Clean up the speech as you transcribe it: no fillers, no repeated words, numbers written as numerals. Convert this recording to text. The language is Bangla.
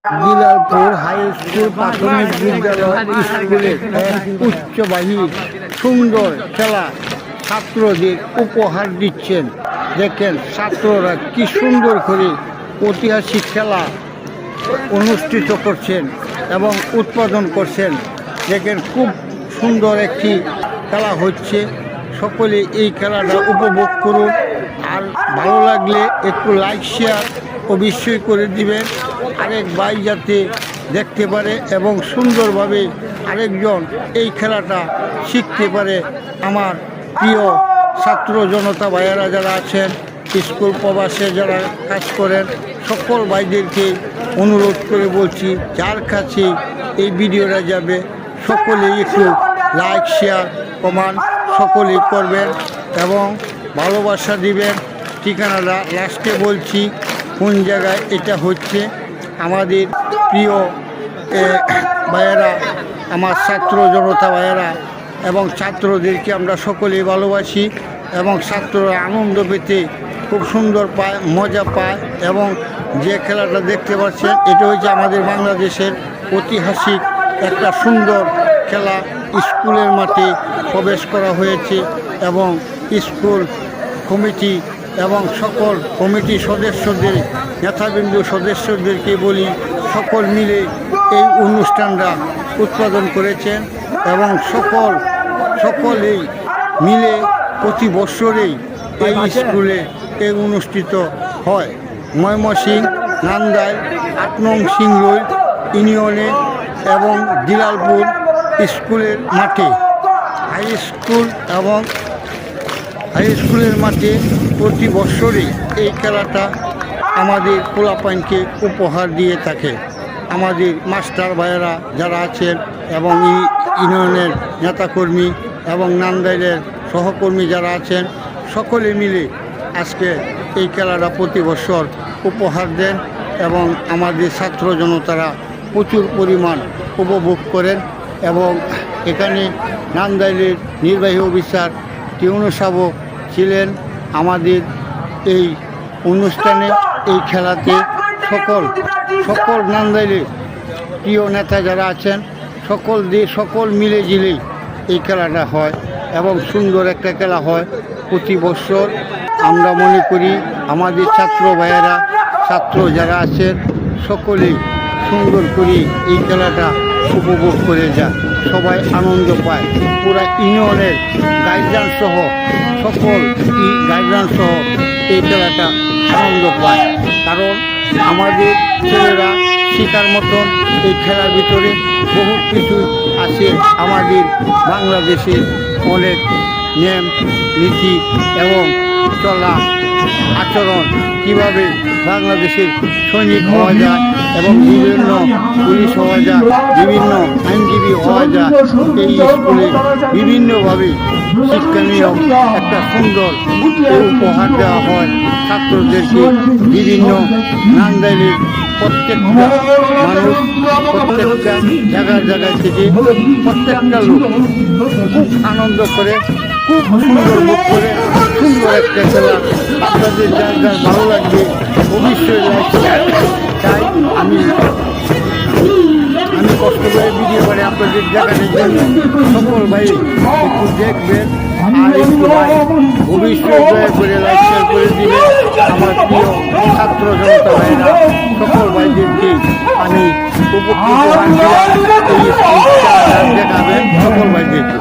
বিলালপুর হাই স্কুল প্রাথমিক বিদ্যালয় স্কুলের এক উচ্চবাহী সুন্দর খেলা ছাত্রদের উপহার দিচ্ছেন। দেখেন ছাত্ররা কি সুন্দর করে ঐতিহাসিক খেলা অনুষ্ঠিত করছেন এবং উৎপাদন করছেন। দেখেন খুব সুন্দর একটি খেলা হচ্ছে। সকলে এই খেলাটা উপভোগ করুন। আর ভালো লাগলে একটু লাইক শেয়ার অবশ্যই করে দিবেন, আরেক ভাই যাতে দেখতে পারে এবং সুন্দরভাবে আরেকজন এই খেলাটা শিখতে পারে। আমার প্রিয় ছাত্র জনতা ভাইয়েরা যারা আছেন, স্কুল প্রবাসে যারা কাজ করেন, সকল ভাইদেরকে অনুরোধ করে বলছি, যার কাছে এই ভিডিওটা যাবে সকলেই একটু লাইক শেয়ার কমেন্ট সকলেই করবেন এবং ভালোবাসা দিবেন। ঠিকানাটা লাস্টে বলছি কোন জায়গায় এটা হচ্ছে। আমাদের প্রিয় ভাইয়েরা, আমার ছাত্র জনতা ভাইয়েরা এবং ছাত্রদেরকে আমরা সকলেই ভালোবাসি এবং ছাত্ররা আনন্দ পেতে খুব সুন্দর পায়, মজা পায়। এবং যে খেলাটা দেখতে পাচ্ছেন এটা হচ্ছে আমাদের বাংলাদেশের ঐতিহাসিক একটা সুন্দর খেলা। স্কুলের মাঠে প্রবেশ করা হয়েছে এবং স্কুল কমিটি এবং সকল কমিটি সদস্যদের, নেতাবৃন্দ সদস্যদেরকে বলি সকল মিলে এই অনুষ্ঠানটা উৎপাদন করেছেন এবং সকলেই মিলে প্রতি বছরেই এই স্কুলে এই অনুষ্ঠিত হয়। ময়মনসিংহ নান্দাইল ৮ নং সিংরই ইউনিয়নে এবং দিলালপুর স্কুলের মাঠে হাই স্কুলের মাঠে প্রতি বছরই এই খেলাটা আমাদের পোলাপাইনকে উপহার দিয়ে থাকে। আমাদের মাস্টার ভাইয়েরা যারা আছেন এবং ইউনিয়নের নেতাকর্মী এবং নান্দাইলের সহকর্মী যারা আছেন সকলে মিলে আজকে এই খেলাটা প্রতি বছর উপহার দেন এবং আমাদের ছাত্র জনতারা প্রচুর পরিমাণ উপভোগ করেন। এবং এখানে নান্দাইলের নির্বাহী অফিসার টিউনু সাহেব ছিলেন আমাদের এই অনুষ্ঠানে। এই খেলাতে সকল নান্দাইলের প্রিয় নেতা যারা আছেন সকল মিলে জিলেই এই খেলাটা হয় এবং সুন্দর একটা খেলা হয় প্রতি বছর। আমরা মনে করি আমাদের ছাত্র ভাইয়েরা, ছাত্র যারা আছেন সকলেই সুন্দর করে এই খেলাটা উপভোগ করে যায়, সবাই আনন্দ পায়। পুরা ইউনিয়নের গাইডলাইন সহ এই খেলাটা আনন্দ পায়। কারণ আমাদের ছেলেরা শেখার মতন এই খেলার ভিতরে বহু কিছু আছে। আমাদের বাংলাদেশের অনেক নিয়ম নীতি এবং চলা আচরণ, কীভাবে বাংলাদেশের সৈনিক হওয়া যায় এবং বিভিন্ন পুলিশ হওয়া যায়, বিভিন্ন আইনজীবী হওয়া যায়। এই স্কুলে বিভিন্নভাবে শিক্ষণীয় একটা সুন্দর উপহার দেওয়া হয় ছাত্রদেরকে। বিভিন্ন নান্দাইলের প্রত্যেকটা মানুষ, প্রত্যেকটা জায়গায় থেকে প্রত্যেকটা লোক খুব আনন্দ করে, খুব সুন্দর মুখ করে সুন্দর একটা খেলা। আপনাদের যার ভালো লাগবে অবশ্যই লাইক চাই। আমি কষ্ট করে ভিডিও করে আপনাদের দেখানোর জন্য সকল ভাই একটু দেখবেন আর একটু ভাই অবশ্যই দয়া করে লাইক শেয়ার করে দিবেন। আমার প্রিয় ছাত্র জনতা ভাইরা সকল ভাইদেরকে আমি উপকৃত দেখাবেন সকল ভাইদেরকে।